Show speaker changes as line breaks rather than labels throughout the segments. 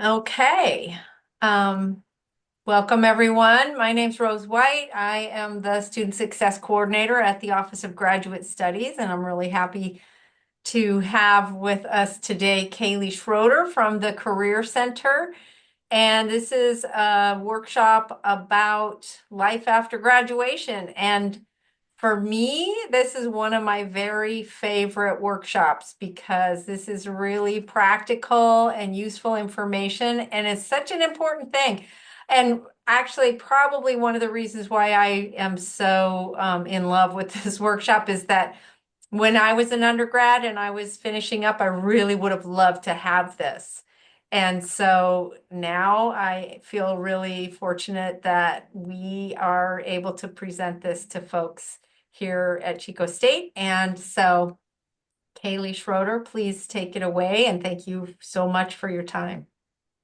Okay. Um, Welcome everyone. My name's Rose White. I am the Student Success Coordinator at the Office of Graduate Studies, and I'm really happy to have with us today Kaylee Schroeder from the Career Center. And this is a workshop about life after graduation. And for me, this is one of my very favorite workshops because this is really practical and useful information, and it's such an important thing. And actually, probably one of the reasons why I am so in love with this workshop is that when I was an undergrad and I was finishing up, I really would have loved to have this. And so now I feel really fortunate that we are able to present this to folks here at Chico State. And so, Kaylee Schroeder, please take it away. And thank you so much for your time.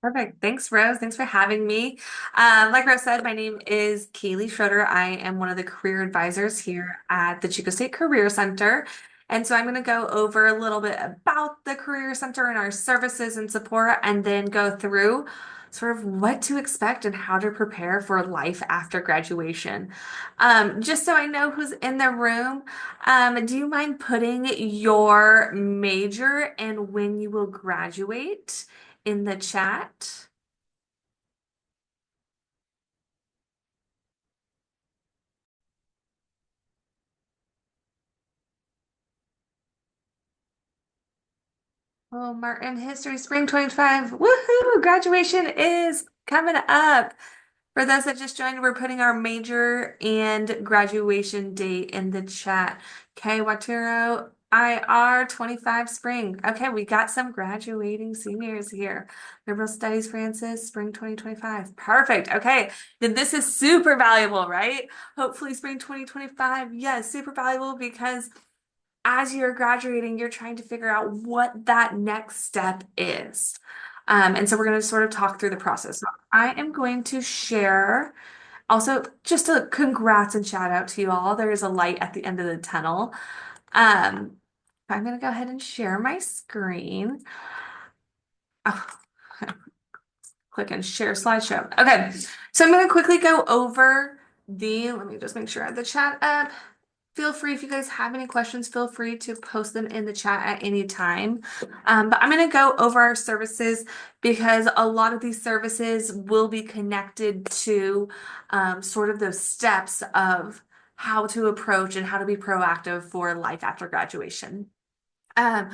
Perfect. Thanks, Rose. Thanks for having me. Like Rose said, my name is Kaylee Schroeder. I am one of the career advisors here at the Chico State Career Center. And so I'm going to go over a little bit about the Career Center and our services and support, and then go through sort of what to expect and how to prepare for life after graduation. Just so I know who's in the room, do you mind putting your major and when you will graduate in the chat? Oh, Martin History Spring 25. Woohoo! Graduation is coming up. For those that just joined, we're putting our major and graduation date in the chat. Okay, Watiro, IR 25 spring. Okay, we got some graduating seniors here. Liberal Studies Francis, spring 2025. Perfect. Okay, then this is super valuable, right? Hopefully, spring 2025. Yes, super valuable because as you're graduating, you're trying to figure out what that next step is. And so we're going to sort of talk through the process. So I am going to share also just a congrats and shout out to you all. There is a light at the end of the tunnel. Um, I'm going to go ahead and share my screen. Oh, click and share slideshow. Okay, so I'm going to quickly go over let me just make sure I have the chat up. Feel free, if you guys have any questions, feel free to post them in the chat at any time. But I'm going to go over our services because a lot of these services will be connected to sort of those steps of how to approach and how to be proactive for life after graduation. Um,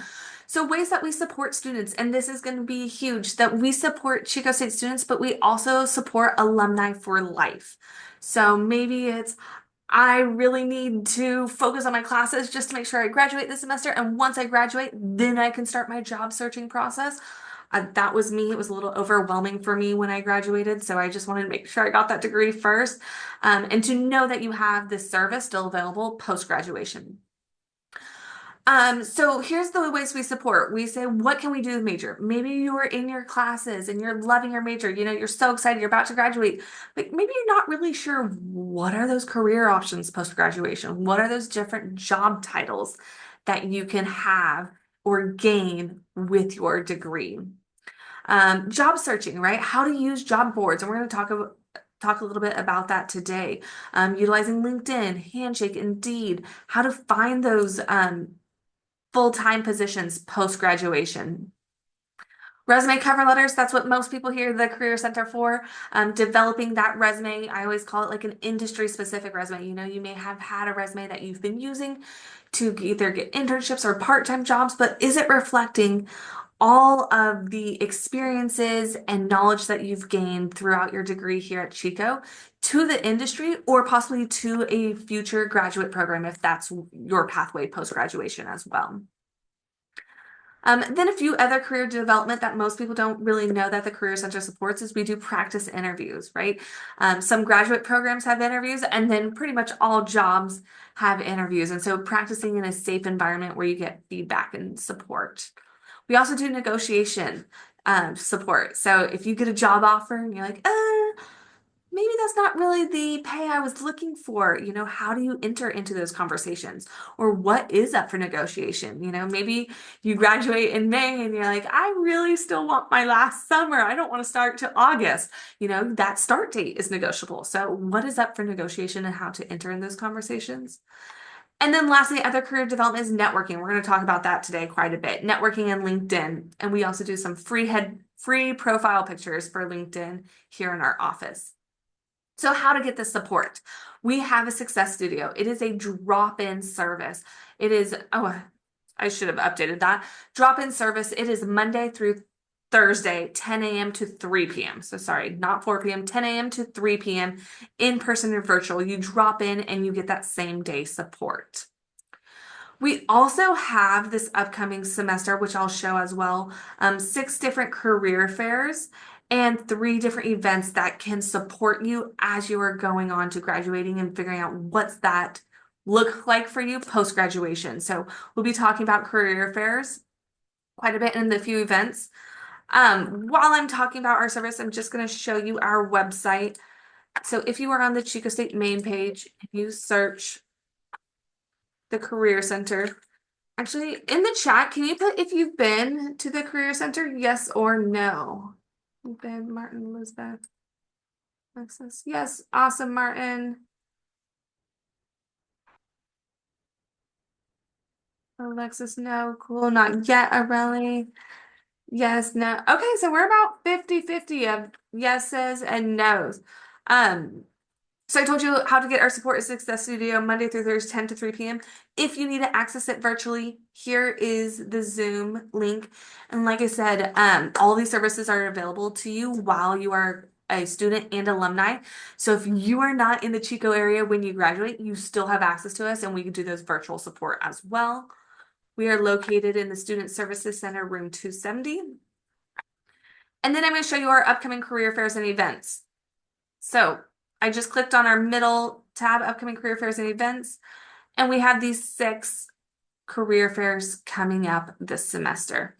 so ways that we support students, and this is going to be huge, that we support Chico State students, but we also support alumni for life. So maybe it's I really need to focus on my classes just to make sure I graduate this semester. And once I graduate, then I can start my job searching process. That was me. It was a little overwhelming for me when I graduated. So I just wanted to make sure I got that degree first. And to know that you have this service still available post graduation. So here's the ways we support. We say, what can we do with major? Maybe you're in your classes and you're loving your major. You know, you're so excited, you're about to graduate, but maybe you're not really sure what are those career options post graduation? What are those different job titles that you can have or gain with your degree? Job searching, right? How to use job boards. And we're going to talk a little bit about that today. Utilizing LinkedIn, Handshake, Indeed, how to find those full-time positions post-graduation. Resume cover letters, that's what most people hear the Career Center for. Developing that resume, I always call it like an industry-specific resume. You know, you may have had a resume that you've been using to either get internships or part-time jobs, but is it reflecting all of the experiences and knowledge that you've gained throughout your degree here at Chico to the industry or possibly to a future graduate program if that's your pathway post-graduation as well? Then a few other career development that most people don't really know that the Career Center supports is we do practice interviews, right? Some graduate programs have interviews, and then pretty much all jobs have interviews. And so practicing in a safe environment where you get feedback and support. We also do negotiation support. So if you get a job offer and you're like, maybe that's not really the pay I was looking for. How do you enter into those conversations? Or what is up for negotiation? Maybe you graduate in May and you're like, I really still want my last summer. I don't want to start till August. That start date is negotiable. So, what is up for negotiation and how to enter in those conversations? And then lastly, other career development is networking. We're going to talk about that today quite a bit. Networking and LinkedIn. And we also do some free profile pictures for LinkedIn here in our office. So how to get the support? We have a success studio. It is a drop-in service. It is, oh, I should have updated that. Drop-in service. It is Monday through Thursday, 10 a.m. to 3 p.m. So sorry, not 4 p.m., 10 a.m. to 3 p.m. in person or virtual. You drop in and you get that same day support. We also have this upcoming semester, which I'll show as well, 6 different career fairs and 3 different events that can support you as you are going on to graduating and figuring out what's that look like for you post-graduation. So we'll be talking about career fairs quite a bit in the few events. While I'm talking about our service, I'm just going to show you our website. So if you are on the Chico State main page, if you search the Career Center, actually, in the chat, can you put if you've been to the Career Center, yes or no? Ben, Martin, Elizabeth, Alexis. Yes, awesome, Martin. Alexis, no, cool, not yet, Areli. Yes, no. Okay, so we're about 50-50 of yeses and nos. Um, So I told you how to get our support at Success Studio Monday through Thursday, 10 to 3 p.m. If you need to access it virtually, here is the Zoom link. And like I said, all these services are available to you while you are a student and alumni. So if you are not in the Chico area when you graduate, you still have access to us and we can do those virtual support as well. We are located in the Student Services Center, room 270. And then I'm going to show you our upcoming career fairs and events. So I just clicked on our middle tab, upcoming career fairs and events, and we have these 6 career fairs coming up this semester.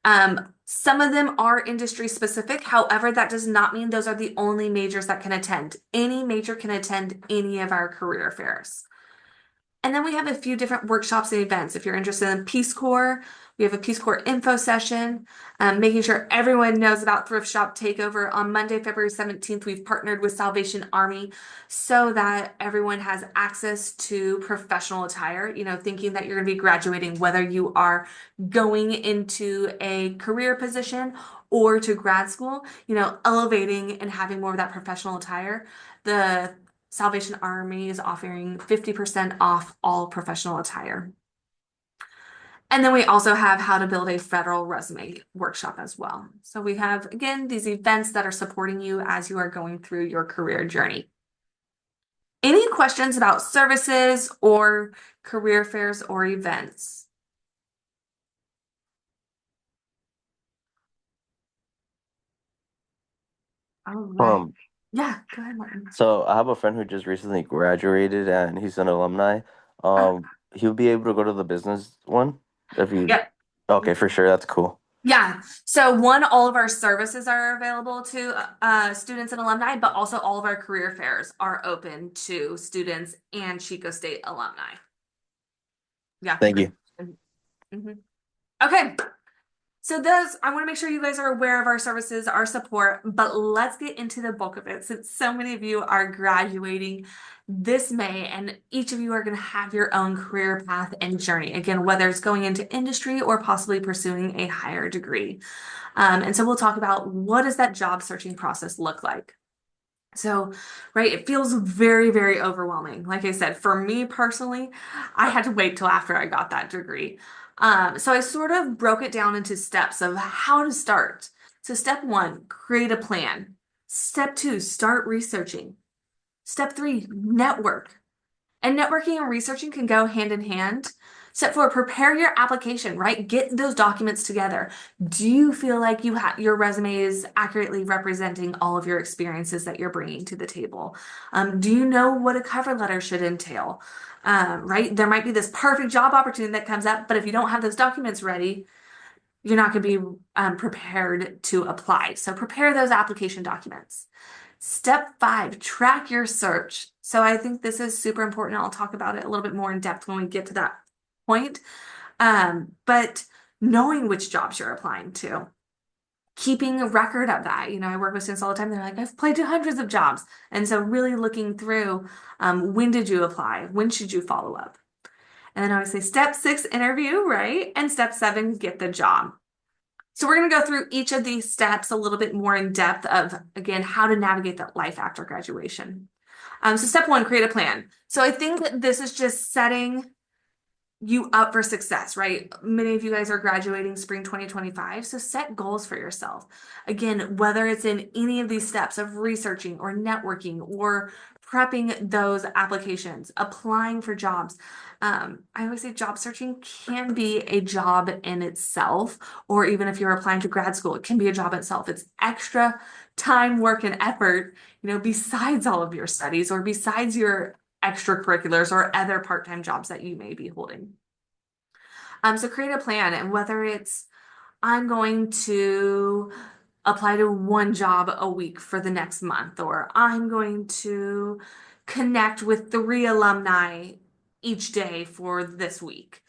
Some of them are industry specific. However, that does not mean those are the only majors that can attend. Any major can attend any of our career fairs. And then we have a few different workshops and events. If you're interested in Peace Corps, we have a Peace Corps info session, making sure everyone knows about Thrift Shop Takeover. On Monday, February 17th, we've partnered with Salvation Army so that everyone has access to professional attire, thinking that you're going to be graduating, whether you are going into a career position or to grad school, elevating and having more of that professional attire. The Salvation Army is offering 50% off all professional attire. And then we also have how to build a federal resume workshop as well. So we have, again, these events that are supporting you as you are going through your career journey. Any questions about services or career fairs or events? All right.
Um,
Yeah, go ahead, Martin.
so I have a friend who just recently graduated and he's an alumni.
Uh,
He'll be able to go to the business one if you,
yep.
okay, for sure. That's cool.
Yeah. So all of our services are available to students and alumni, but also all of our career fairs are open to students and Chico State alumni. Yeah.
Thank you.
Mhm. Okay. So I want to make sure you guys are aware of our services, our support, but let's get into the bulk of it since so many of you are graduating this May and each of you are going to have your own career path and journey. Again, whether it's going into industry or possibly pursuing a higher degree. And so we'll talk about what does that job searching process look like. So, right, it feels very, very overwhelming. Like I said, for me personally, I had to wait till after I got that degree. So I sort of broke it down into steps of how to start. So step 1, create a plan. Step 2, start researching. Step 3, network. And networking and researching can go hand in hand. Step 4, prepare your application, right? Get those documents together. Do you feel like your resume is accurately representing all of your experiences that you're bringing to the table? Do you know what a cover letter should entail? Right? There might be this perfect job opportunity that comes up, but if you don't have those documents ready, you're not going to be prepared to apply. So prepare those application documents. Step 5, track your search. So I think this is super important. I'll talk about it a little bit more in depth when we get to that point. But knowing which jobs you're applying to, keeping a record of that. I work with students all the time. They're like, I've applied to hundreds of jobs. And so really looking through, when did you apply? When should you follow up? And then I would say step 6, interview, right? And step 7, get the job. So we're going to go through each of these steps a little bit more in depth of, again, how to navigate that life after graduation. So step 1, create a plan. So I think that this is just setting you up for success, right? Many of you guys are graduating spring 2025, so set goals for yourself. Again, whether it's in any of these steps of researching or networking or prepping those applications, applying for jobs. I always say job searching can be a job in itself, or even if you're applying to grad school, it can be a job itself. It's extra time, work, and effort, besides all of your studies or besides your extracurriculars or other part-time jobs that you may be holding. So create a plan, and whether it's I'm going to apply to one job a week for the next month, or I'm going to connect with 3 alumni each day for this week.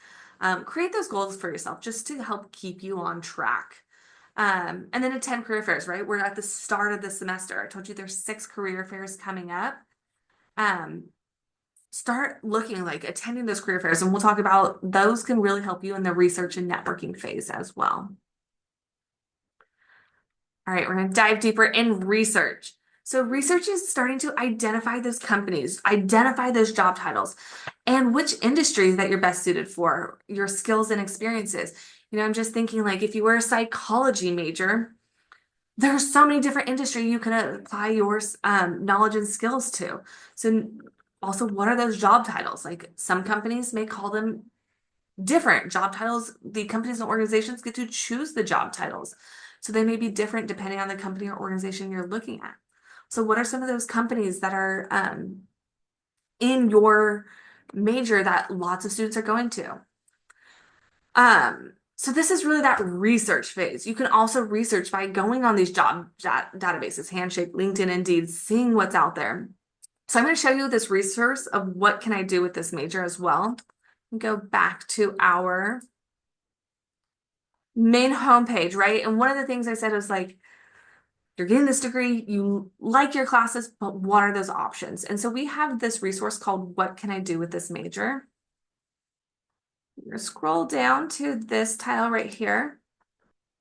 Create those goals for yourself just to help keep you on track. And then attend career fairs, right? We're at the start of the semester. I told you there's 6 career fairs coming up. Start looking, like attending those career fairs, and we'll talk about those can really help you in the research and networking phase as well. All right, we're going to dive deeper in research. So research is starting to identify those companies, identify those job titles, and which industries that you're best suited for, your skills and experiences. I'm just thinking, like, if you were a psychology major, there's so many different industries you can apply your knowledge and skills to. So also, what are those job titles? Like, some companies may call them different job titles. The companies and organizations get to choose the job titles. So they may be different depending on the company or organization you're looking at. So what are some of those companies that are in your major that lots of students are going to? So this is really that research phase. You can also research by going on these job databases, Handshake, LinkedIn, Indeed, seeing what's out there. So I'm going to show you this resource of what can I do with this major as well. Go back to our main homepage, right? And one of the things I said was like, you're getting this degree, you like your classes, but what are those options? And so we have this resource called What Can I Do with This Major? You're gonna scroll down to this tile right here.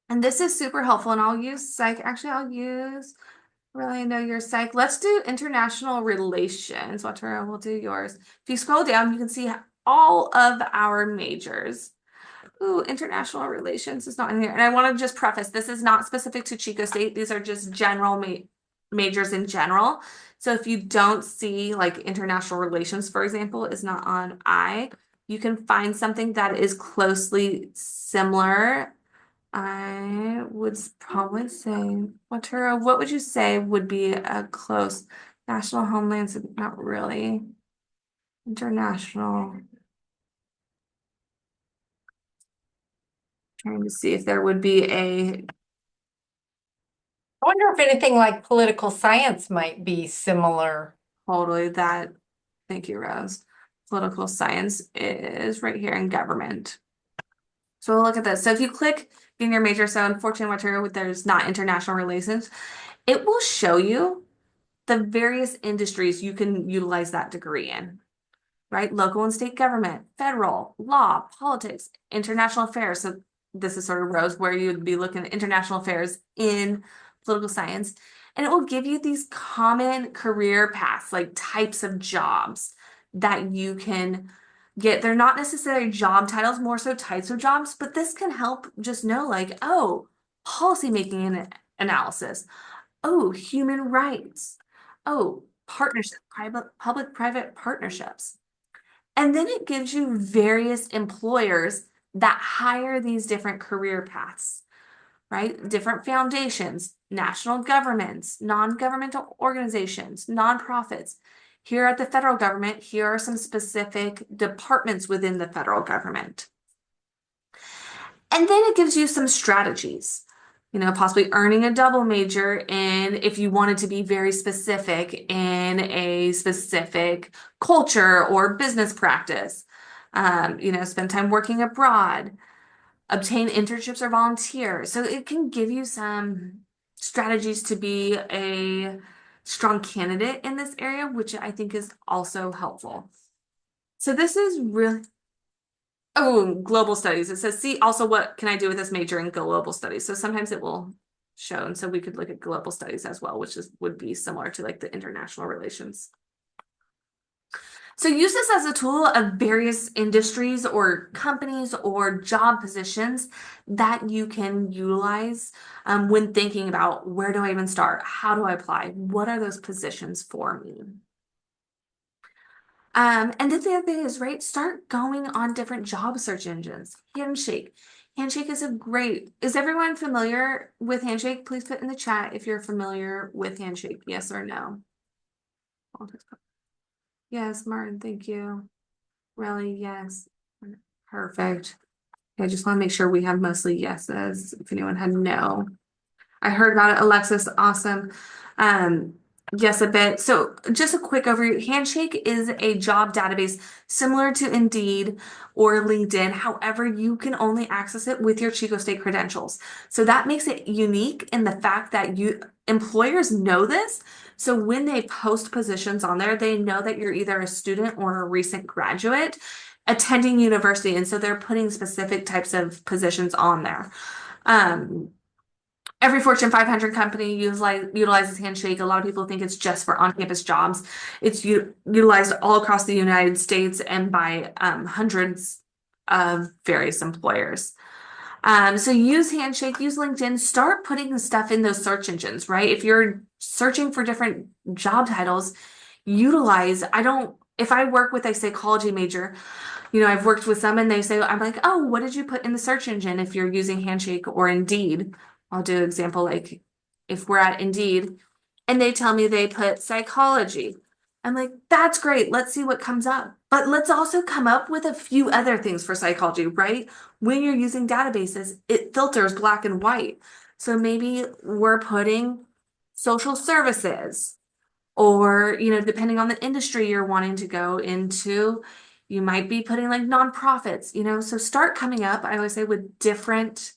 And this is super helpful, and I'll use psych. Actually, I'll use really know your psych. Let's do international relations. Whatever, we'll do yours. If you scroll down, you can see all of our majors. Ooh, international relations is not in here. And I want to just preface, this is not specific to Chico State. These are just general majors in general. So if you don't see like international relations, for example, is not on you can find something that is closely similar. I would probably say, Watera, what would you say would be a close national homeland? Not really. International. Trying to see if there would be
I wonder if anything like political science might be similar.
totally that. Thank you, Rose. Political science is right here in government. So we'll look at this. So if you click in your major, so unfortunately, Watera, there's not international relations, it will show you the various industries you can utilize that degree in. Right? Local and state government, federal, law, politics, international affairs. So this is sort of rows where you'd be looking at international affairs in political science. And it will give you these common career paths, like types of jobs that you can get. They're not necessarily job titles, more so types of jobs, but this can help just know like, oh, policymaking and analysis. Oh, human rights. Oh, partnership, public-private partnerships. And then it gives you various employers that hire these different career paths, right? Different foundations, national governments, non-governmental organizations, nonprofits. Here at the federal government, here are some specific departments within the federal government. And then it gives you some strategies. possibly earning a double major in if you wanted to be very specific in a specific culture or business practice. Spend time working abroad, obtain internships or volunteer. So it can give you some strategies to be a strong candidate in this area, which I think is also helpful. So this is really, oh, global studies. It says, see also what can I do with this major in global studies. So sometimes it will show, and so we could look at global studies as well, which would be similar to like the international relations. So use this as a tool of various industries or companies or job positions that you can utilize when thinking about where do I even start? How do I apply? What are those positions for me? And then the other thing is, right, start going on different job search engines. Handshake. Handshake is is everyone familiar with Handshake? Please put in the chat if you're familiar with Handshake, yes or no. Yes, Martin, thank you. Really, yes. Perfect. I just want to make sure we have mostly yeses. If anyone had no. I heard about it. Alexis, awesome. Um, yes, a bit. So just a quick overview. Handshake is a job database similar to Indeed or LinkedIn. However, you can only access it with your Chico State credentials. So that makes it unique in the fact that employers know this. So when they post positions on there, they know that you're either a student or a recent graduate attending university. And so they're putting specific types of positions on there. Um, Every Fortune 500 company utilizes Handshake. A lot of people think it's just for on-campus jobs. It's utilized all across the United States and by hundreds of various employers. So use Handshake, use LinkedIn, start putting the stuff in those search engines, right? If you're searching for different job titles, if I work with a psychology major, I've worked with some and they say, I'm like, oh, what did you put in the search engine if you're using Handshake or Indeed? I'll do an example like if we're at Indeed and they tell me they put psychology. I'm like, that's great. Let's see what comes up. But let's also come up with a few other things for psychology, right? When you're using databases, it filters black and white. So maybe we're putting social services or, depending on the industry you're wanting to go into, you might be putting like nonprofits, so start coming up, I always say, with different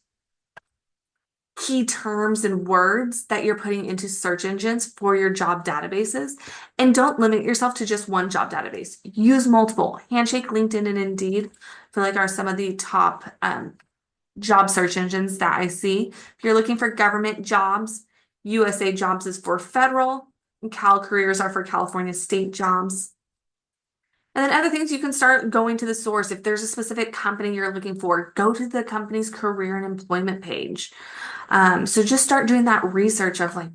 key terms and words that you're putting into search engines for your job databases. And don't limit yourself to just one job database. Use multiple. Handshake, LinkedIn, and Indeed, I feel like are some of the top job search engines that I see. If you're looking for government jobs, USA Jobs is for federal, and Cal Careers are for California state jobs. And then other things, you can start going to the source. If there's a specific company you're looking for, go to the company's career and employment page. So just start doing that research of like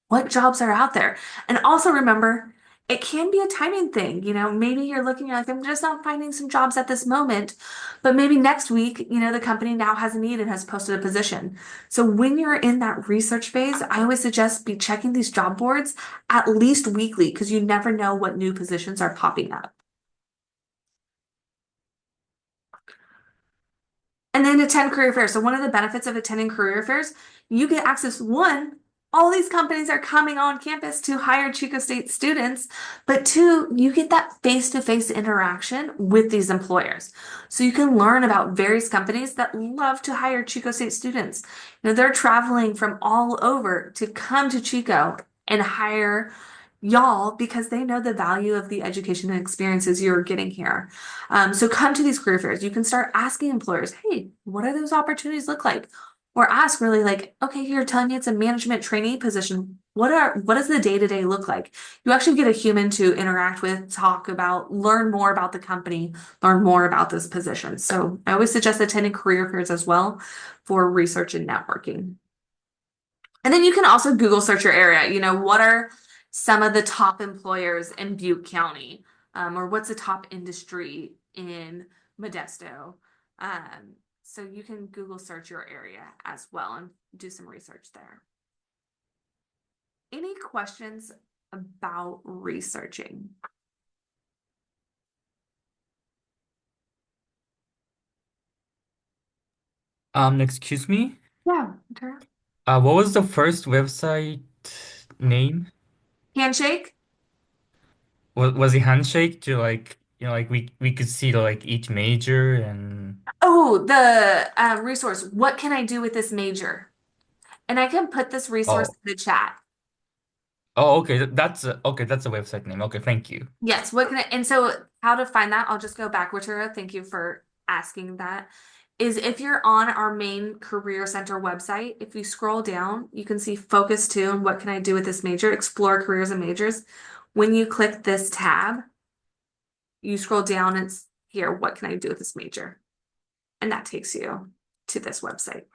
what jobs are out there. And also remember, it can be a timing thing. Maybe you're like, I'm just not finding some jobs at this moment, but maybe next week, the company now has a need and has posted a position. So when you're in that research phase, I always suggest be checking these job boards at least weekly because you never know what new positions are popping up. And then attend career fairs. So one of the benefits of attending career fairs, you get access. One, all these companies are coming on campus to hire Chico State students, but two, you get that face-to-face interaction with these employers. So you can learn about various companies that love to hire Chico State students. They're traveling from all over to come to Chico and hire y'all because they know the value of the education and experiences you're getting here. So come to these career fairs. You can start asking employers, hey, what do those opportunities look like? Or ask really like, okay, you're telling me it's a management trainee position. What does the day-to-day look like? You actually get a human to interact with, talk about, learn more about the company, learn more about this position. So I always suggest attending career fairs as well for research and networking. And then you can also Google search your area. What are some of the top employers in Butte County? Or what's the top industry in Modesto? So you can Google search your area as well and do some research there. Any questions about researching?
Excuse me.
Yeah, Tara.
What was the first website name?
Handshake.
Was it Handshake to like like we could see like each major and
Oh, the resource. What can I do with this major? And I can put this resource
oh
in the chat.
okay, that's a website name. Okay, thank you.
Yes, what can I, and so how to find that, I'll just go back, Tara. Thank you for asking that. Is if you're on our main Career Center website, if you scroll down, you can see Focus 2 and what can I do with this major, Explore Careers and Majors. When you click this tab, you scroll down and it's here, what can I do with this major? And that takes you to this website.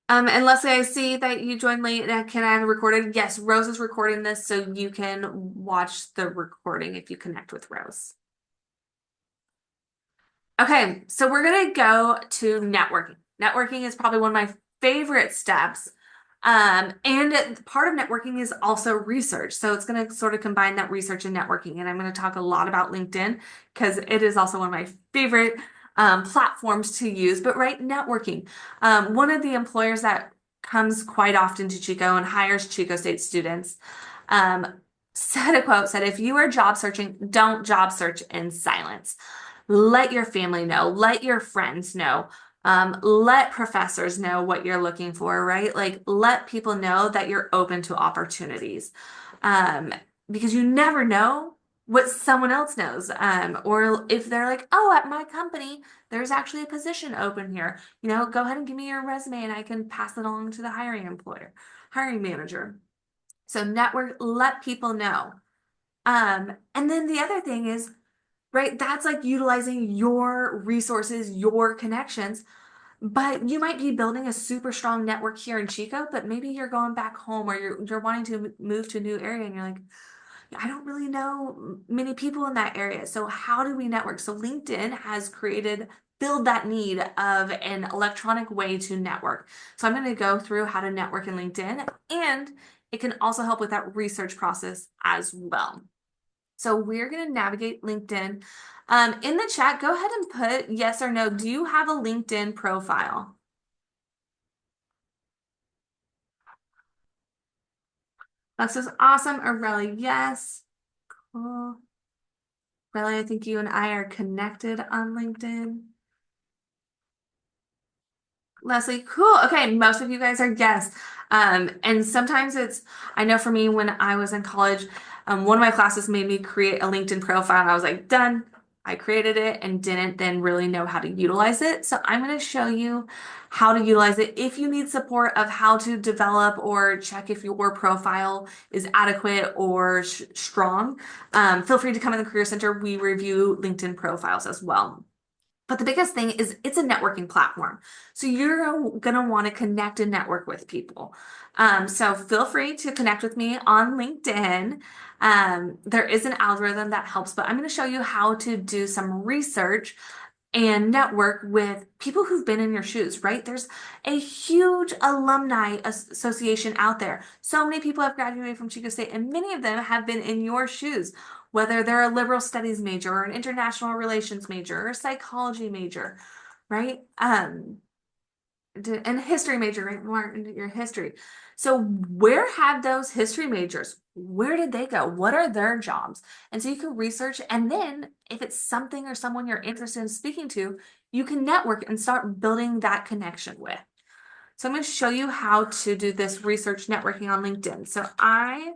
And Leslie, I see that you joined late. Can I have it recorded? Yes, Rose is recording this so you can watch the recording if you connect with Rose. Okay, so we're gonna go to networking. Networking is probably one of my favorite steps. And part of networking is also research. So it's gonna sort of combine that research and networking. And I'm gonna talk a lot about LinkedIn because it is also one of my favorite platforms to use. But right, networking. One of the employers that comes quite often to Chico and hires Chico State students said a quote, said, if you are job searching, don't job search in silence. Let your family know, let your friends know, let professors know what you're looking for, right? Like, let people know that you're open to opportunities. Um, because you never know what someone else knows. Or if they're like, oh, at my company, there's actually a position open here. Go ahead and give me your resume and I can pass it along to the hiring manager. So network, let people know. And then the other thing is, right, that's like utilizing your resources, your connections. But you might be building a super strong network here in Chico, but maybe you're going back home or you're wanting to move to a new area and you're like, I don't really know many people in that area. So how do we network? So LinkedIn has filled that need of an electronic way to network. So I'm going to go through how to network in LinkedIn, and it can also help with that research process as well. So we're going to navigate LinkedIn. In the chat, go ahead and put yes or no. Do you have a LinkedIn profile? That's just awesome. Aurelia, yes. Cool. Aurelia, I think you and I are connected on LinkedIn. Leslie, cool. Okay, most of you guys are yes. And sometimes I know for me when I was in college, one of my classes made me create a LinkedIn profile and I was like, done. I created it and didn't then really know how to utilize it. So I'm going to show you how to utilize it. If you need support of how to develop or check if your profile is adequate or strong, feel free to come in the Career Center. We review LinkedIn profiles as well. But the biggest thing is it's a networking platform. So you're going to want to connect and network with people. So feel free to connect with me on LinkedIn. There is an algorithm that helps, but I'm going to show you how to do some research and network with people who've been in your shoes, right? There's a huge alumni association out there. So many people have graduated from Chico State, and many of them have been in your shoes, whether they're a liberal studies major or an international relations major or a psychology major, right? And history major, right? More into your history. So where have those history majors? Where did they go? What are their jobs? And so you can research, and then if it's something or someone you're interested in speaking to, you can network and start building that connection with. So I'm going to show you how to do this research networking on LinkedIn. So I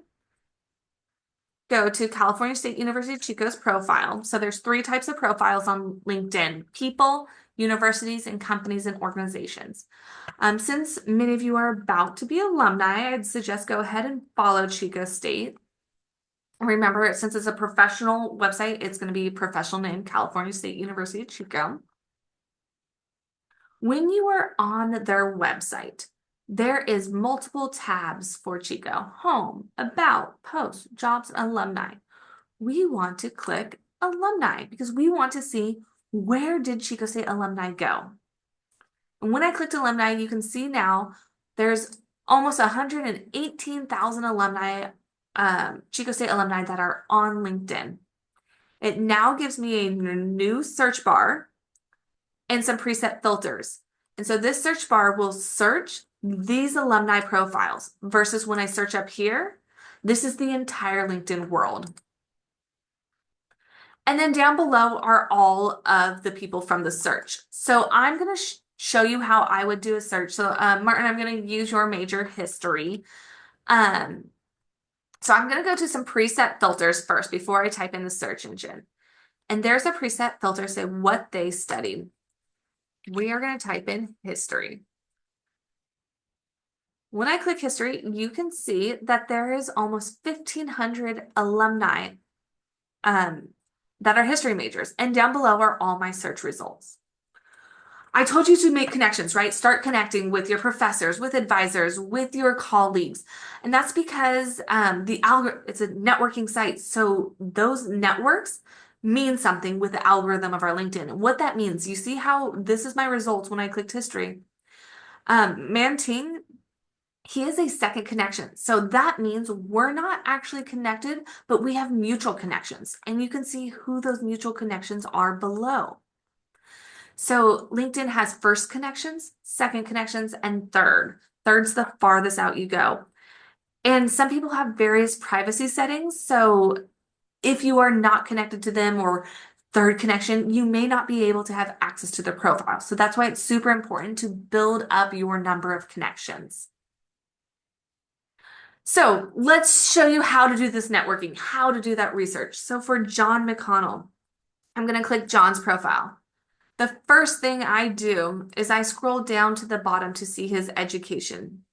go to California State University Chico's profile. So there's 3 types of profiles on LinkedIn: people, universities, and companies and organizations. Since many of you are about to be alumni, I'd suggest go ahead and follow Chico State. Remember, since it's a professional website, it's going to be professional name, California State University Chico. When you are on their website, there is multiple tabs for Chico: home, about, post, jobs, and alumni. We want to click alumni because we want to see, where did Chico State alumni go? And when I clicked alumni, you can see now there's almost 118,000 alumni, Chico State alumni that are on LinkedIn. It now gives me a new search bar and some preset filters. And so this search bar will search these alumni profiles versus when I search up here, this is the entire LinkedIn world. And then down below are all of the people from the search. So I'm going to show you how I would do a search. So Martin, I'm going to use your major history. So I'm going to go to some preset filters first before I type in the search engine. And there's a preset filter, say what they studied. We are going to type in history. When I click history, you can see that there is almost 1,500 alumni that are history majors. And down below are all my search results. I told you to make connections, right? Start connecting with your professors, with advisors, with your colleagues. And that's because it's a networking site. So those networks mean something with the algorithm of our LinkedIn. And what that means, you see how this is my results when I clicked history. Manting, he is a second connection. So that means we're not actually connected, but we have mutual connections. And you can see who those mutual connections are below. So LinkedIn has first connections, second connections, and third. Third's the farthest out you go. And some people have various privacy settings. So if you are not connected to them or third connection, you may not be able to have access to their profile. So that's why it's super important to build up your number of connections. So let's show you how to do this networking, how to do that research. So for John McConnell, I'm going to click John's profile. The first thing I do is I scroll down to the bottom to see his education.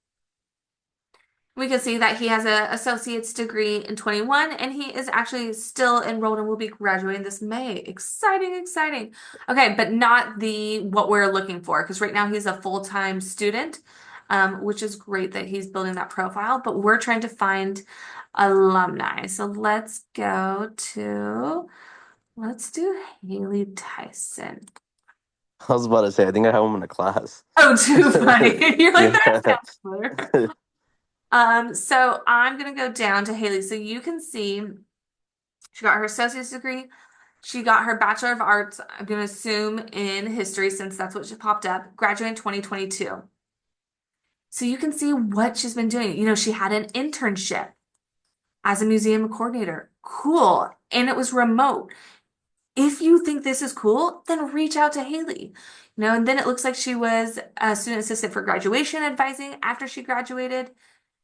We can see that he has an associate's degree in 21 and he is actually still enrolled and will be graduating this May. Exciting, exciting. Okay, but not what we're looking for because right now he's a full-time student, which is great that he's building that profile, but we're trying to find alumni. So let's do Haley Tyson.
I was about to say, I think I have him in a class.
Oh, too funny. You're like,
Yeah.
that sounds familiar. So I'm gonna go down to Haley. So you can see she got her associate's degree. She got her Bachelor of Arts, I'm gonna assume in history since that's what she popped up, graduating 2022. So you can see what she's been doing. You know, she had an internship as a museum coordinator. Cool. And it was remote. If you think this is cool, then reach out to Haley. You know, and then it looks like she was a student assistant for graduation advising after she graduated.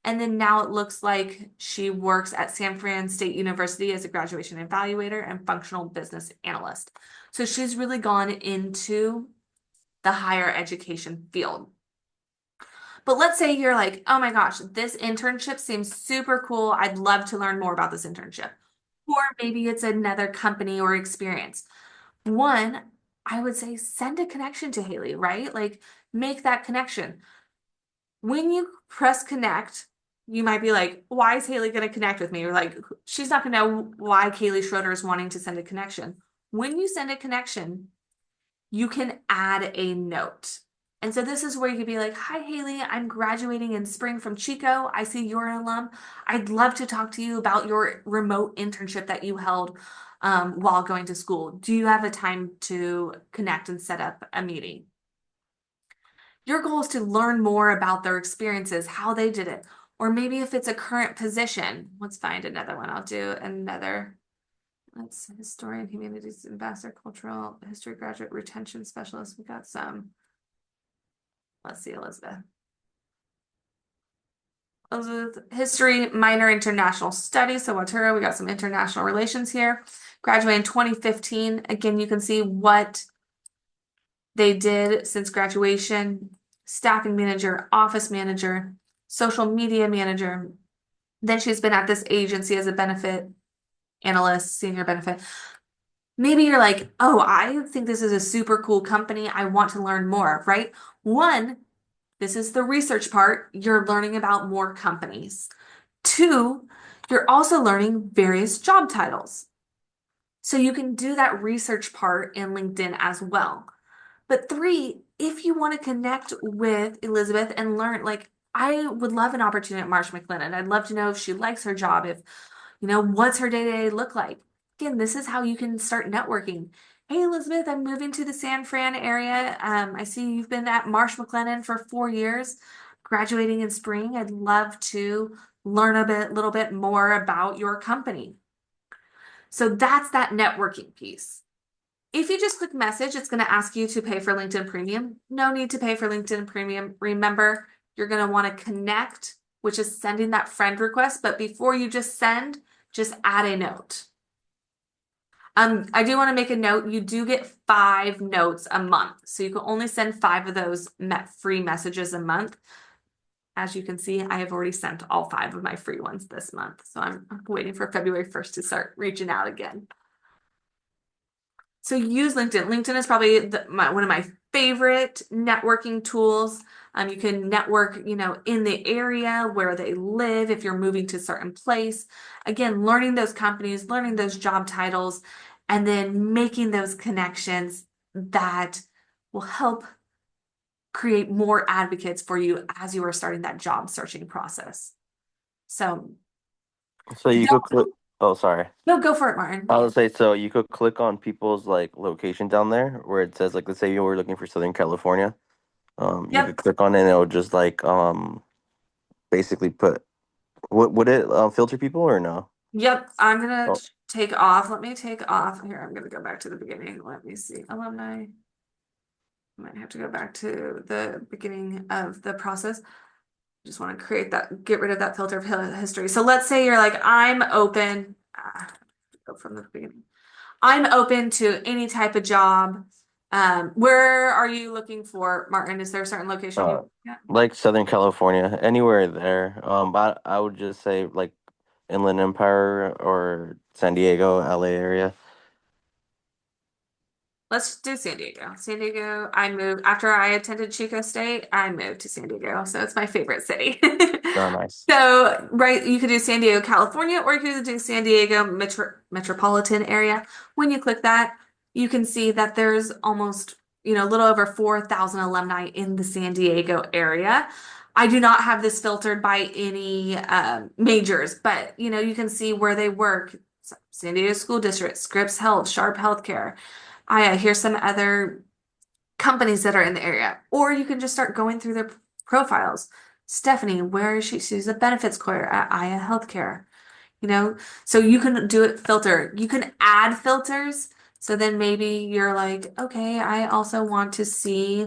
And then now it looks like she works at San Fran State University as a graduation evaluator and functional business analyst. So she's really gone into the higher education field. But let's say you're like, oh my gosh, this internship seems super cool. I'd love to learn more about this internship. Or maybe it's another company or experience. One, I would say send a connection to Haley, right? Like make that connection. When you press connect, you might be like, why is Haley going to connect with me? Or like, she's not going to know why Kaylee Schroeder is wanting to send a connection. When you send a connection, you can add a note. And so this is where you could be like, hi, Haley, I'm graduating in spring from Chico. I see you're an alum. I'd love to talk to you about your remote internship that you held while going to school. Do you have a time to connect and set up a meeting? Your goal is to learn more about their experiences, how they did it, or maybe if it's a current position. Let's find another one. I'll do another. That's historian, humanities, ambassador, cultural history graduate, retention specialist. We got some. Let's see, Elizabeth. Elizabeth, history, minor international studies. So Waturo, we got some international relations here. Graduated in 2015. Again, you can see what they did since graduation. Staffing manager, office manager, social media manager. Then she's been at this agency as a benefit analyst, senior benefit. Maybe you're like, oh, I think this is a super cool company. I want to learn more, right? One, this is the research part. You're learning about more companies. Two, you're also learning various job titles. So you can do that research part in LinkedIn as well. But three, if you want to connect with Elizabeth and learn, like I would love an opportunity at Marsh McLennan. I'd love to know if she likes her job, if, you know, what's her day-to-day look like. Again, this is how you can start networking. Hey, Elizabeth, I'm moving to the San Fran area. I see you've been at Marsh McLennan for 4 years, graduating in spring. I'd love to learn little bit more about your company. So that's that networking piece. If you just click message, it's going to ask you to pay for LinkedIn Premium. No need to pay for LinkedIn Premium. Remember, you're going to want to connect, which is sending that friend request. But before you just send, just add a note. I do want to make a note. You do get 5 notes a month. So you can only send 5 of those free messages a month. As you can see, I have already sent all 5 of my free ones this month. So I'm waiting for February 1st to start reaching out again. So use LinkedIn. LinkedIn is probably one of my favorite networking tools. You can network, in the area where they live if you're moving to a certain place. Again, learning those companies, learning those job titles, and then making those connections that will help create more advocates for you as you are starting that job searching process. So,
So you could click. Oh, sorry.
no, go for it, Martin.
I would say so. You could click on people's like location down there where it says like, let's say you were looking for Southern California. You could
Yep.
click on it and it'll just like basically put. Would it filter people or no?
Yep, I'm gonna
Oh,
take off. Let me take off. Here, I'm gonna go back to the beginning. Let me see. Alumni. Might have to go back to the beginning of the process. Just want to create that, get rid of that filter of history. So let's say you're like, I'm open. Go from the beginning. I'm open to any type of job. Where are you looking for, Martin? Is there a certain location
uh,
you? Yeah.
like Southern California, anywhere there. But I would just say like Inland Empire or San Diego, LA area.
Let's do San Diego. San Diego, I moved after I attended Chico State, I moved to San Diego. So it's my favorite city.
Oh, nice.
So, right, you could do San Diego, California, or you could do San Diego metropolitan area. When you click that, you can see that there's almost, a little over 4,000 alumni in the San Diego area. I do not have this filtered by any majors, but you can see where they work. San Diego School District, Scripps Health, Sharp Healthcare. Here's some other companies that are in the area, or you can just start going through their profiles. Stephanie, where is she? She's a benefits coordinator at Aya Healthcare. So you can do it filter. You can add filters. So then maybe you're like, okay, I also want to see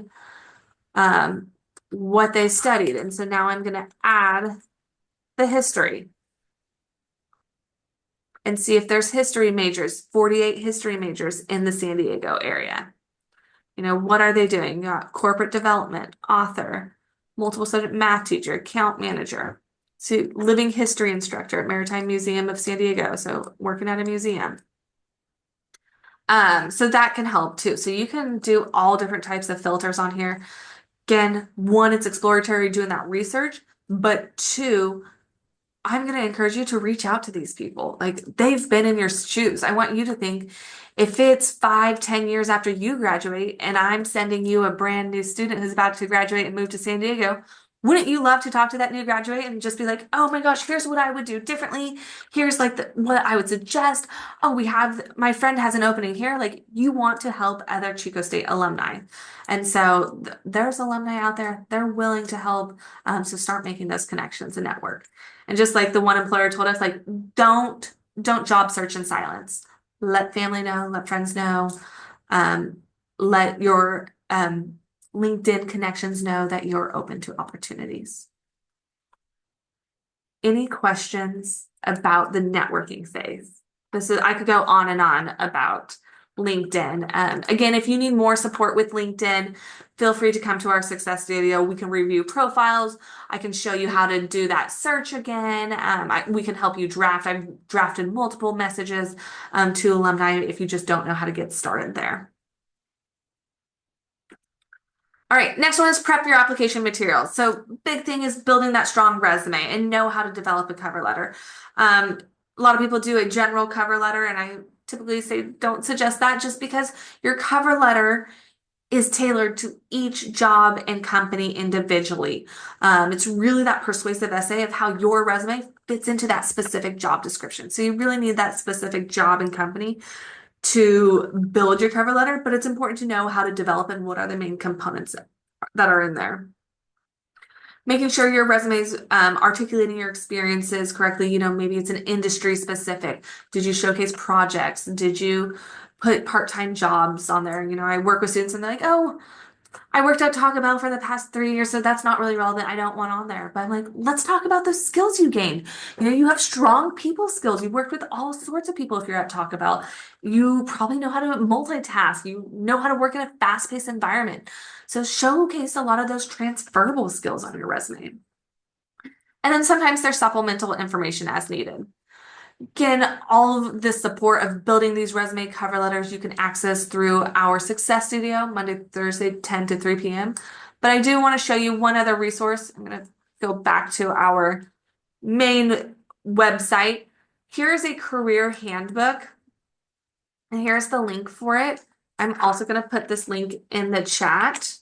um, what they studied. And so now I'm going to add the history and see if there's history majors, 48 history majors in the San Diego area. What are they doing? You got corporate development, author, multiple subject math teacher, account manager, so living history instructor at Maritime Museum of San Diego. So working at a museum. So that can help too. So you can do all different types of filters on here. Again, one, it's exploratory doing that research, but 2, I'm going to encourage you to reach out to these people. Like they've been in your shoes. I want you to think if it's 5, 10 years after you graduate and I'm sending you a brand new student who's about to graduate and move to San Diego, wouldn't you love to talk to that new graduate and just be like, oh my gosh, here's what I would do differently. Here's like what I would suggest. Oh, my friend has an opening here. Like you want to help other Chico State alumni. And so there's alumni out there. They're willing to help. So start making those connections and network. And just like the one employer told us, like, don't job search in silence. Let family know, let friends know, let your LinkedIn connections know that you're open to opportunities. Any questions about the networking phase? I could go on and on about LinkedIn. Again, if you need more support with LinkedIn, feel free to come to our success studio. We can review profiles. I can show you how to do that search again. We can help you draft. I've drafted multiple messages to alumni if you just don't know how to get started there. All right, next one is prep your application materials. So big thing is building that strong resume and know how to develop a cover letter. A lot of people do a general cover letter, and I typically say don't suggest that just because your cover letter is tailored to each job and company individually. It's really that persuasive essay of how your resume fits into that specific job description. So you really need that specific job and company to build your cover letter, but it's important to know how to develop and what are the main components that are in there. Making sure your resume is articulating your experiences correctly. Maybe it's an industry specific. Did you showcase projects? Did you put part-time jobs on there? I work with students and they're like, oh, I worked at Taco Bell for the past 3 years, so that's not really relevant. I don't want on there. But I'm like, let's talk about the skills you gained. You have strong people skills. You've worked with all sorts of people if you're at Taco Bell. You probably know how to multitask. You know how to work in a fast-paced environment. So showcase a lot of those transferable skills on your resume. And then sometimes there's supplemental information as needed. Again, all of the support of building these resume cover letters you can access through our Success Studio, Monday, Thursday, 10 to 3 p.m. But I do want to show you one other resource. I'm going to go back to our main website. Here's a career handbook, and here's the link for it. I'm also going to put this link in the chat.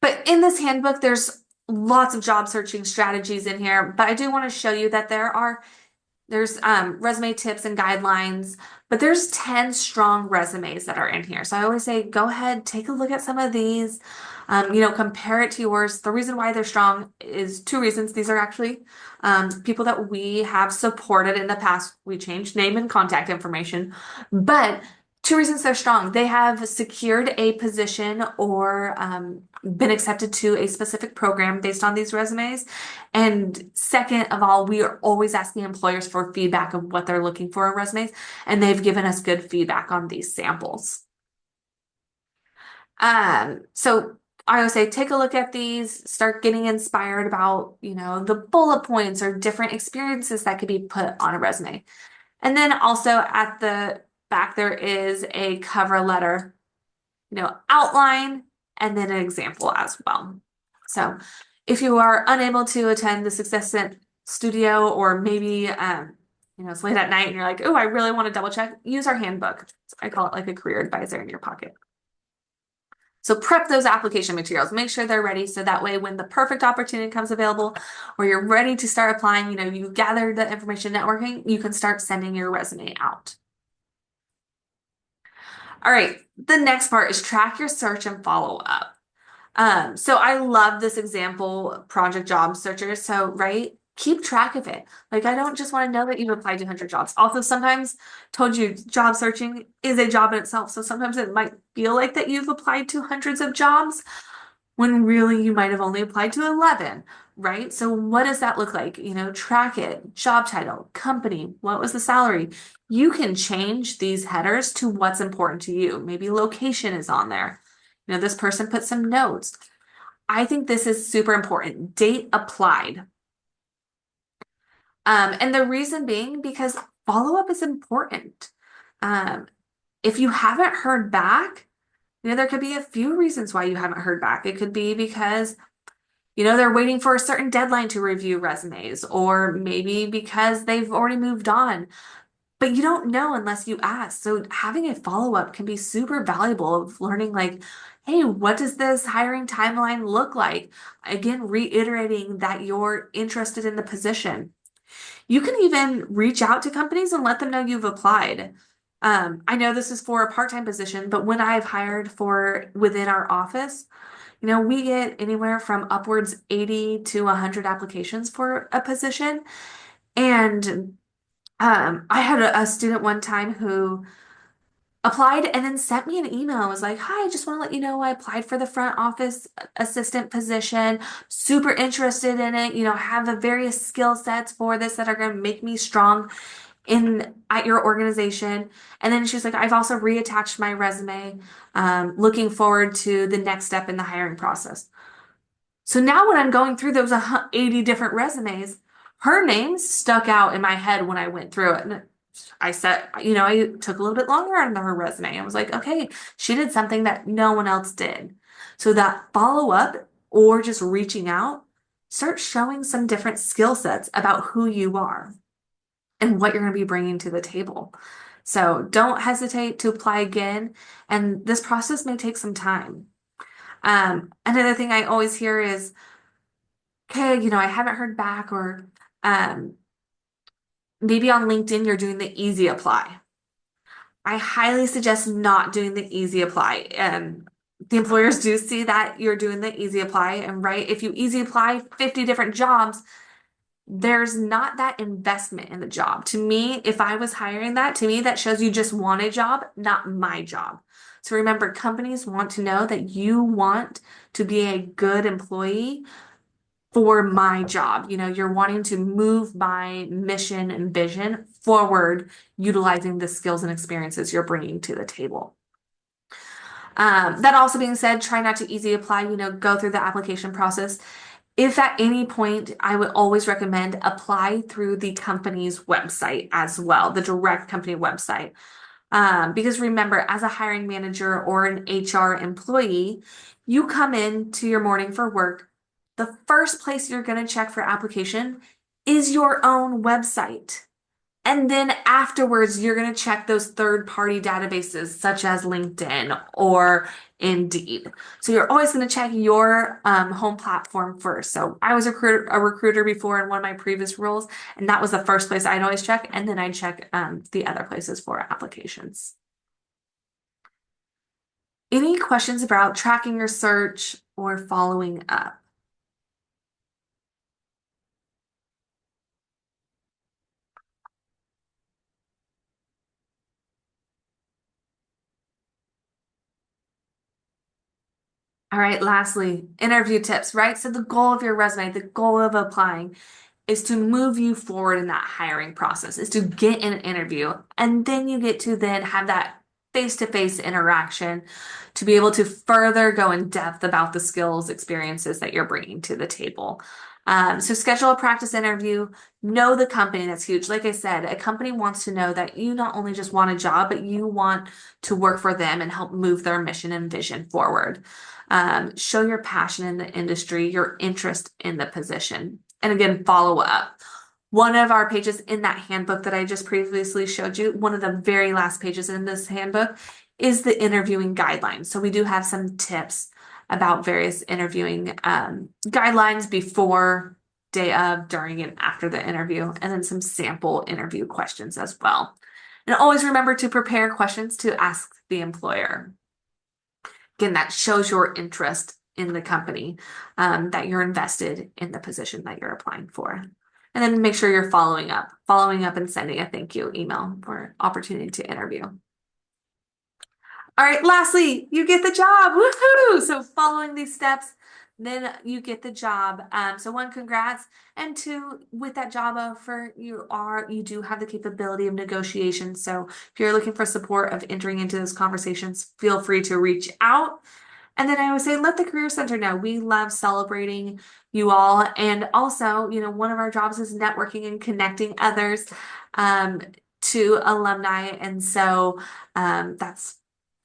But in this handbook, there's lots of job searching strategies in here, but I do want to show you that there's resume tips and guidelines, but there's 10 strong resumes that are in here. So I always say, go ahead, take a look at some of these, compare it to yours. The reason why they're strong is two reasons. These are actually people that we have supported in the past. We changed name and contact information, but two reasons they're strong. They have secured a position or been accepted to a specific program based on these resumes. And second of all, we are always asking employers for feedback of what they're looking for in resumes, and they've given us good feedback on these samples. So I would say take a look at these, start getting inspired about, the bullet points or different experiences that could be put on a resume. And then also at the back, there is a cover letter, outline, and then an example as well. So if you are unable to attend the Success Studio, or maybe, it's late at night and you're like, oh, I really want to double check, use our handbook. I call it like a career advisor in your pocket. So prep those application materials, make sure they're ready. So that way, when the perfect opportunity comes available, or you're ready to start applying, you gathered the information networking, you can start sending your resume out. All right, the next part is track your search and follow up. So I love this example project job searcher. So, right, keep track of it. Like, I don't just want to know that you've applied to 100 jobs. Also, sometimes told you job searching is a job in itself. So sometimes it might feel like that you've applied to hundreds of jobs when really you might have only applied to 11, right? So what does that look like? Track it, job title, company, what was the salary? You can change these headers to what's important to you. Maybe location is on there. This person put some notes. I think this is super important. Date applied. And the reason being because follow-up is important. If you haven't heard back, there could be a few reasons why you haven't heard back. It could be because, they're waiting for a certain deadline to review resumes, or maybe because they've already moved on. But you don't know unless you ask. So having a follow-up can be super valuable of learning like, hey, what does this hiring timeline look like? Again, reiterating that you're interested in the position. You can even reach out to companies and let them know you've applied. I know this is for a part-time position, but when I've hired for within our office, we get anywhere from upwards 80 to 100 applications for a position. And I had a student one time who applied and then sent me an email and was like, hi, I just want to let you know I applied for the front office assistant position, super interested in it, have the various skill sets for this that are going to make me strong at your organization. And then she's like, I've also reattached my resume, looking forward to the next step in the hiring process. So now when I'm going through those 80 different resumes, her name stuck out in my head when I went through it. And I said, I took a little bit longer on her resume. I was like, okay, she did something that no one else did. So that follow up or just reaching out, start showing some different skill sets about who you are and what you're going to be bringing to the table. So don't hesitate to apply again. And this process may take some time. Another thing I always hear is, okay, I haven't heard back, or maybe on LinkedIn, you're doing the easy apply. I highly suggest not doing the easy apply. The employers do see that you're doing the easy apply, and right, if you easy apply 50 different jobs, there's not that investment in the job. To me, if I was hiring that, to me, that shows you just want a job, not my job. So remember, companies want to know that you want to be a good employee for my job. You know, you're wanting to move my mission and vision forward, utilizing the skills and experiences you're bringing to the table. That also being said, try not to easy apply, go through the application process. If at any point, I would always recommend apply through the company's website as well, the direct company website. Because remember, as a hiring manager or an HR employee, you come in to your morning for work. The first place you're going to check for application is your own website. And then afterwards, you're going to check those third-party databases such as LinkedIn or Indeed. So you're always going to check your home platform first. So I was a recruiter before in one of my previous roles, and that was the first place I'd always check, and then I'd check the other places for applications. Any questions about tracking your search or following up? All right, lastly, interview tips, right? So the goal of your resume, the goal of applying is to move you forward in that hiring process, is to get an interview. And then you get to then have that face-to-face interaction to be able to further go in depth about the skills, experiences that you're bringing to the table. So schedule a practice interview, know the company. That's huge. Like I said, a company wants to know that you not only just want a job, but you want to work for them and help move their mission and vision forward. Show your passion in the industry, your interest in the position. And again, follow up. One of our pages in that handbook that I just previously showed you, one of the very last pages in this handbook is the interviewing guidelines. So we do have some tips about various interviewing guidelines before, day of, during, and after the interview, and then some sample interview questions as well. And always remember to prepare questions to ask the employer. Again, that shows your interest in the company, that you're invested in the position that you're applying for. And then make sure you're following up and sending a thank you email for opportunity to interview. All right, lastly, you get the job. Woohoo! So following these steps, then you get the job. So one, congrats. And two, with that job offer, you do have the capability of negotiation. So if you're looking for support of entering into those conversations, feel free to reach out. And then I would say, let the Career Center know. We love celebrating you all. And also, one of our jobs is networking and connecting others to alumni. And so that's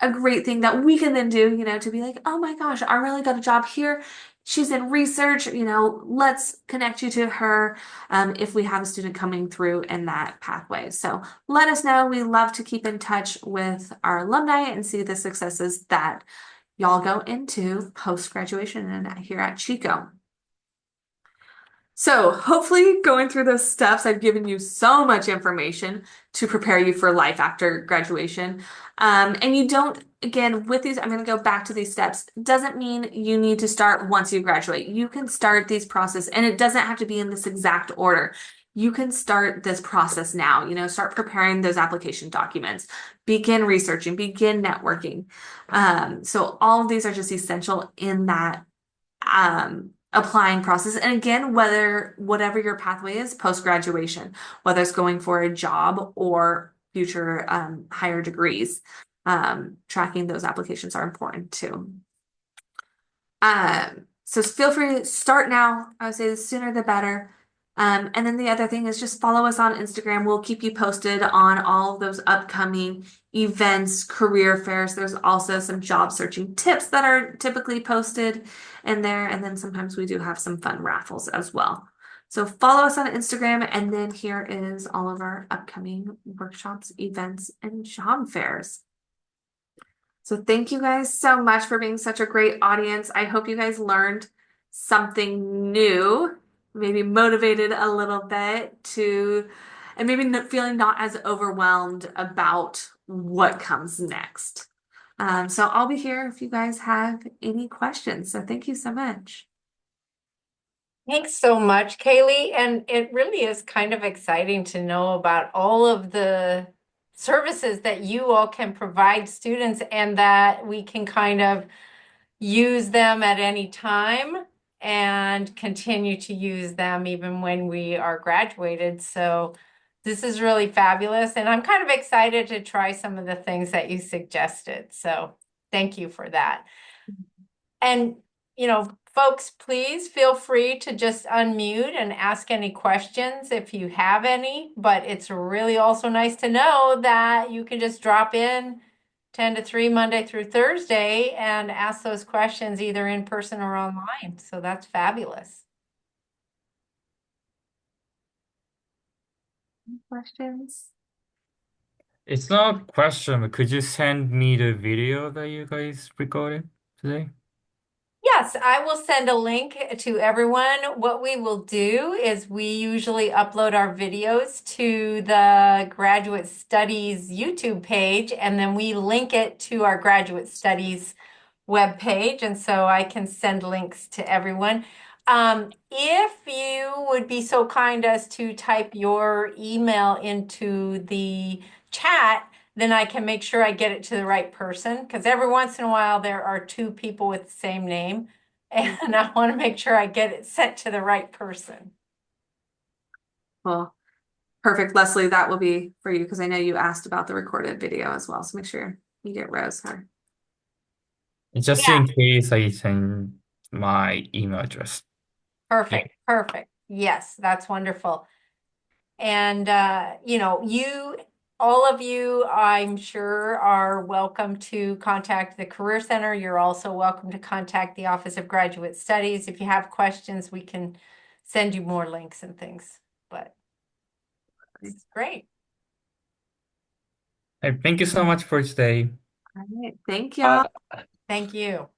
a great thing that we can then do, to be like, oh my gosh, I really got a job here. She's in research, let's connect you to her if we have a student coming through in that pathway. So let us know. We love to keep in touch with our alumni and see the successes that y'all go into post-graduation and here at Chico. So hopefully going through those steps, I've given you so much information to prepare you for life after graduation. And you don't, again, with these, I'm going to go back to these steps. Doesn't mean you need to start once you graduate. You can start these process and it doesn't have to be in this exact order. You can start this process now, start preparing those application documents, begin researching, begin networking. So all of these are just essential in that applying process. And again, whatever your pathway is post-graduation, whether it's going for a job or future higher degrees, tracking those applications are important too. So feel free to start now. I would say the sooner the better. And then the other thing is just follow us on Instagram. We'll keep you posted on all of those upcoming events, career fairs. There's also some job searching tips that are typically posted in there. And then sometimes we do have some fun raffles as well. So follow us on Instagram. And then here is all of our upcoming workshops, events, and job fairs. So thank you guys so much for being such a great audience. I hope you guys learned something new, maybe motivated a little bit and maybe feeling not as overwhelmed about what comes next. So I'll be here if you guys have any questions. So thank you so much.
Thanks so much, Kaylee. And it really is kind of exciting to know about all of the services that you all can provide students and that we can kind of use them at any time and continue to use them even when we are graduated. So this is really fabulous. And I'm kind of excited to try some of the things that you suggested. So thank you for that. And, folks, please feel free to just unmute and ask any questions if you have any. But it's really also nice to know that you can just drop in 10 to 3 Monday through Thursday and ask those questions either in person or online. So that's fabulous.
Questions?
It's not a question, but could you send me the video that you guys recorded today?
Yes, I will send a link to everyone. What we will do is we usually upload our videos to the Graduate Studies YouTube page, and then we link it to our Graduate Studies webpage, and so I can send links to everyone. If you would be so kind as to type your email into the chat, then I can make sure I get it to the right person, because every once in a while there are two people with the same name, and I want to make sure I get it sent to the right person.
Well, perfect. Leslie, that will be for you because I know you asked about the recorded video as well. So make sure you get Rose her.
Just
Yeah,
in case I send my email address.
perfect, perfect. Yes, that's wonderful. And all of you, I'm sure, are welcome to contact the Career Center. You're also welcome to contact the Office of Graduate Studies. If you have questions, we can send you more links and things. But it's great.
Hey, thank you so much for today.
All right. Thank y'all.
Thank you.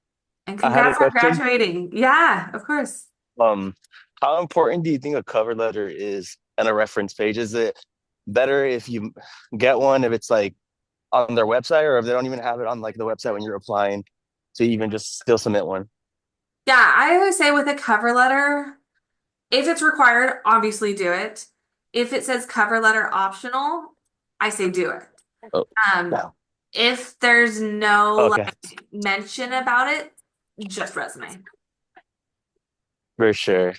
And
I had a
congrats on
question.
graduating. Yeah, of course.
Um, how important do you think a cover letter is and a reference page? Is it better if you get one if it's like on their website, or if they don't even have it on like the website when you're applying to even just still submit one?
Yeah, I always say with a cover letter, if it's required, obviously do it. If it says cover letter optional, I say do it.
Oh,
Um,
no.
if there's no
Okay,
like mention about it, just resume.
for sure.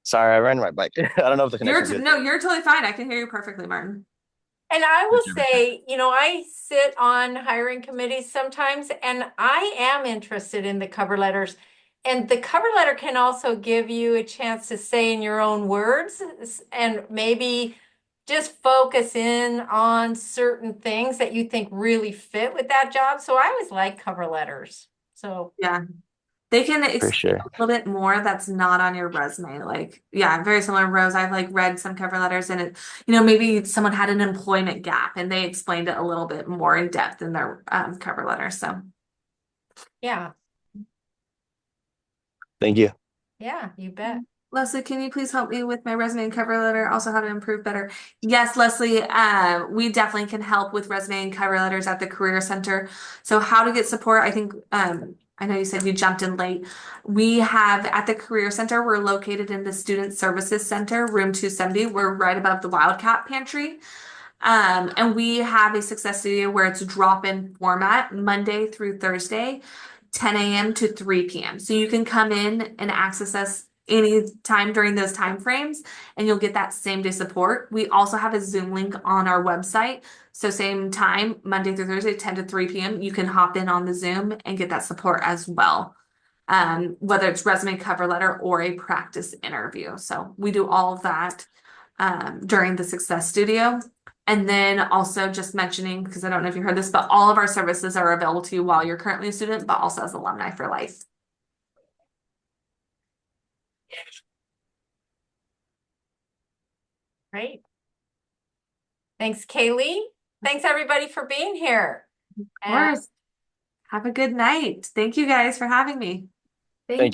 Sorry, I ran my bike. I don't know if the connection's good.
No, you're totally fine. I can hear you perfectly, Martin.
And I
For
will
sure, for sure.
say, I sit on hiring committees sometimes, and I am interested in the cover letters. And the cover letter can also give you a chance to say in your own words and maybe just focus in on certain things that you think really fit with that job. So I always like cover letters. So
Yeah. They can
For
explain
sure.
a little bit more that's not on your resume. Like, yeah, very similar, Rose. I've like read some cover letters and maybe someone had an employment gap and they explained it a little bit more in depth in their cover letter. So,
yeah,
Thank you.
yeah, you bet.
Leslie, can you please help me with my resume and cover letter? Also, how to improve better. Yes, Leslie, we definitely can help with resume and cover letters at the Career Center. So, how to get support? I think I know you said you jumped in late. We have at the Career Center, we're located in the Student Services Center, room 270. We're right above the Wildcat Pantry. And we have a success studio where it's drop-in format Monday through Thursday, 10 a.m. to 3 p.m. So you can come in and access us any time during those time frames and you'll get that same day support. We also have a Zoom link on our website. So same time, Monday through Thursday, 10 to 3 p.m. You can hop in on the Zoom and get that support as well. Whether it's resume cover letter or a practice interview. So we do all of that during the Success Studio. And then also just mentioning, because I don't know if you heard this, but all of our services are available to you while you're currently a student, but also as alumni for life.
Great. Thanks, Kaylee. Thanks, everybody, for being here.
Of course. Have a good night. Thank you guys for having me.
Thank
Thank